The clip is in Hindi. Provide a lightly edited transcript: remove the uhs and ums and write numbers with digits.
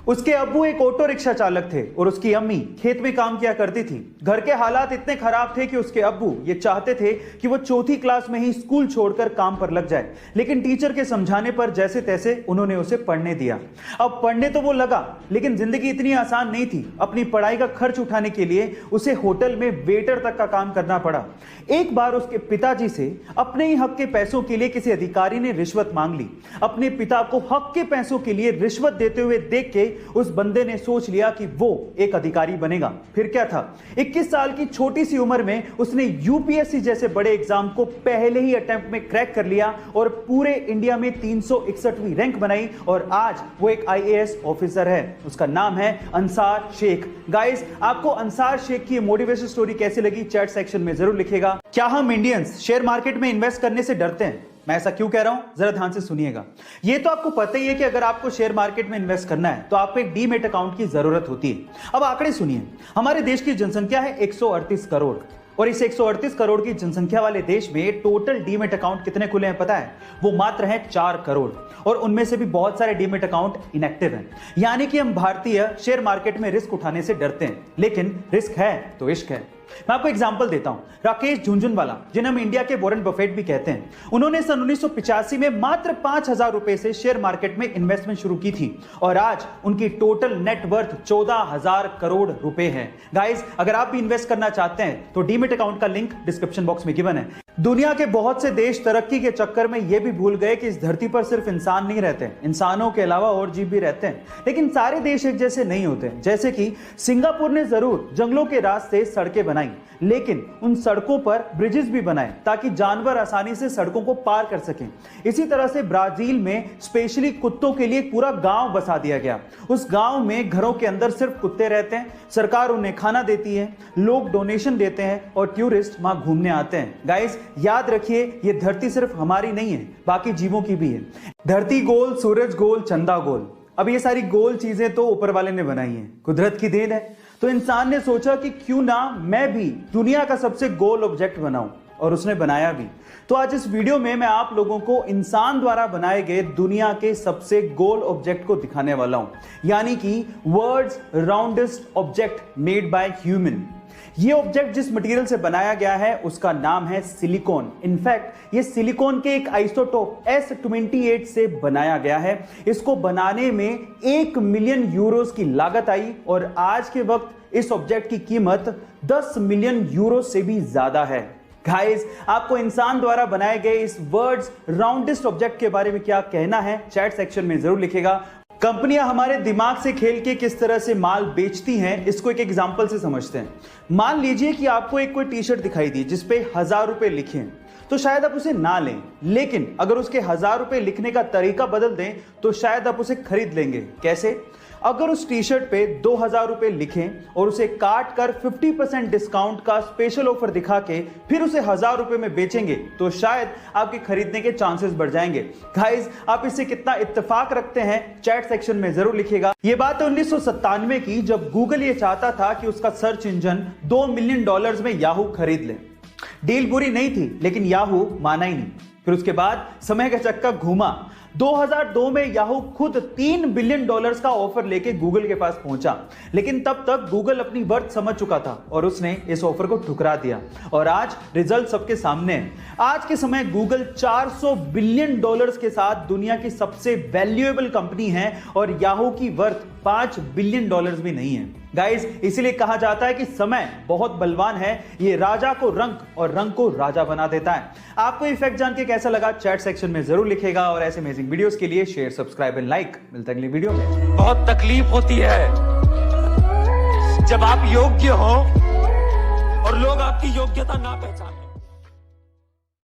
उसके अब्बू एक ऑटो रिक्शा चालक थे और उसकी अम्मी खेत में काम किया करती थी। घर के हालात इतने खराब थे कि उसके अब्बू ये चाहते थे कि वो चौथी क्लास में ही स्कूल छोड़कर काम पर लग जाए, लेकिन टीचर के समझाने पर जैसे तैसे उन्होंने उसे पढ़ने दिया। अब पढ़ने तो वो लगा, लेकिन जिंदगी इतनी आसान नहीं थी। अपनी पढ़ाई का खर्च उठाने के लिए उसे होटल में वेटर तक का काम करना पड़ा। एक बार उसके पिताजी से अपने ही हक के पैसों के लिए किसी अधिकारी ने रिश्वत मांग ली। अपने पिता को हक के पैसों के लिए रिश्वत देते हुए देख के उस बंदे ने सोच लिया कि वो एक अधिकारी बनेगा। फिर क्या था, 21 साल की छोटी सी उम्र में उसने यूपीएससी जैसे बड़े एग्जाम को पहले ही अटेम्प्ट में क्रैक कर लिया और पूरे इंडिया में 361वीं रैंक बनाई और आज वो एक आईएएस ऑफिसर है। उसका नाम है अंसार शेख। गाइस, आपको अंसार शेख की मोटिवेशन स्टोरी कैसी लगी चैट सेक्शन में जरूर लिखेगा। क्या हम इंडियंस शेयर मार्केट में इन्वेस्ट करने से डरते हैं? मैं ऐसा क्यों कह रहा हूं, जरा ध्यान से सुनिएगा। ये तो आपको पता ही है कि अगर आपको शेयर मार्केट में इन्वेस्ट करना है तो आपको एक डीमैट अकाउंट की जरूरत होती है। अब आंकड़े सुनिए, हमारे देश की जनसंख्या है 138 करोड़ और इस 138 करोड़ की जनसंख्या वाले देश में टोटल डीमैट अकाउंट कितने खुले हैं पता है? वो मात्र हैं 4 करोड़ और उनमें से भी बहुत सारे डीमैट अकाउंट इनएक्टिव हैं। यानी कि हम भारतीय शेयर मार्केट में रिस्क उठाने से डरते हैं, लेकिन रिस्क है तो इश्क है। मैं आपको एग्जांपल देता हूं। राकेश झुनझुनवाला, जिन्हें हम इंडिया के वॉरेन बफेट भी कहते हैं, उन्होंने सन 1985 में मात्र 5,000 रुपए से शेयर मार्केट में इन्वेस्टमेंट शुरू की थी और आज उनकी टोटल नेट वर्थ 14,000 करोड़ रुपए है। गाइस, अगर आप भी इन्वेस्ट करना चाहते हैं तो डीमैट अकाउंट का लिंक डिस्क्रिप्शन बॉक्स में गिवन है। दुनिया के बहुत से देश तरक्की के चक्कर में यह भी भूल गए कि इस धरती पर सिर्फ इंसान नहीं रहते, इंसानों के अलावा और जीव भी रहते हैं। लेकिन सारे देश एक जैसे नहीं होते। जैसे कि सिंगापुर ने जरूर जंगलों के रास्ते सड़कें बनाई, लेकिन उन सड़कों पर ब्रिजेस भी बनाए ताकि जानवर आसानी से सड़कों को पार कर सकें। इसी तरह से ब्राजील में स्पेशली कुत्तों के लिए पूरा गांव बसा दिया गया। उस गांव में घरों के अंदर सिर्फ कुत्ते रहते हैं, सरकार उन्हें खाना देती है, लोग डोनेशन देते हैं और टूरिस्ट वहां घूमने आते हैं। गाइस, याद रखिए, ये धरती सिर्फ हमारी नहीं है, बाकी जीवों की भी है। धरती गोल, सूरज गोल, चंदा गोल। अब ये सारी गोल चीजें तो ऊपर वाले ने बनाई हैं, कुदरत की देन है। तो इंसान ने सोचा कि क्यों ना मैं भी दुनिया का सबसे गोल ऑब्जेक्ट बनाऊं, और उसने बनाया भी। तो आज इस वीडियो में मैं आप लोगों को इंसान द्वारा बनाए गए दुनिया के सबसे गोल ऑब्जेक्ट को दिखाने वाला हूं, यानी कि world's roundest object made by human. ये ऑब्जेक्ट जिस मटेरियल से बनाया गया है उसका नाम है सिलिकॉन। इनफैक्ट ये सिलिकॉन के एक आइसोटोप S28 से बनाया गया है। इसको बनाने में 1 मिलियन यूरोस की लागत आई और आज के वक्त इस ऑब्जेक्ट की कीमत 10 मिलियन यूरो से भी ज्यादा है। गाइस, आपको इंसान द्वारा बनाए गए इस वर्ल्ड्स राउंडेस्ट ऑब्जेक्ट के बारे में क्या कहना है चैट सेक्शन में जरूर लिखेगा। कंपनियां हमारे दिमाग से खेल के किस तरह से माल बेचती हैं, इसको एक एग्जांपल से समझते हैं। मान लीजिए कि आपको एक कोई टी शर्ट दिखाई दी जिस पे 1000 रुपए लिखे हैं, तो शायद आप उसे ना लें, लेकिन अगर उसके 1000 रुपए लिखने का तरीका बदल दें तो शायद आप उसे खरीद लेंगे। कैसे? अगर उस टी शर्ट पे 2000 रुपए लिखें और उसे काट कर 50% डिस्काउंट का स्पेशल ऑफर दिखा के फिर उसे 1000 रुपए में बेचेंगे तो शायद आपके खरीदने के चांसेस बढ़ जाएंगे। गाइस, आप इससे कितना इत्तेफाक रखते हैं चैट सेक्शन में जरूर लिखिएगा। ये बात है 1997 की, जब गूगल ये चाहता था कि उसका सर्च इंजन $2 मिलियन में याहू खरीद ले। डील बुरी नहीं थी, लेकिन याहू माना ही नहीं। फिर उसके बाद समय का चक्का घूमा। 2002 में याहू खुद $3 बिलियन का ऑफर लेके गूगल के पास पहुंचा, लेकिन तब तक गूगल अपनी वर्थ समझ चुका था और उसने इस ऑफर को ठुकरा दिया। और आज रिजल्ट सबके सामने है। आज के समय गूगल $400 बिलियन के साथ दुनिया की सबसे वैल्यूएबल कंपनी है और याहू की वर्थ $5 बिलियन भी नहीं है। गाइस, इसीलिए कहा जाता है कि समय बहुत बलवान है, ये राजा को रंक और रंक को राजा बना देता है। आपको ये फैक्ट जान के कैसा लगा चैट सेक्शन में जरूर लिखेगा और ऐसे अमेजिंग वीडियोस के लिए शेयर, सब्सक्राइब एंड लाइक। मिलते हैं अगली वीडियो में। बहुत तकलीफ होती है जब आप योग्य हो और लोग आपकी योग्यता ना पहचाने।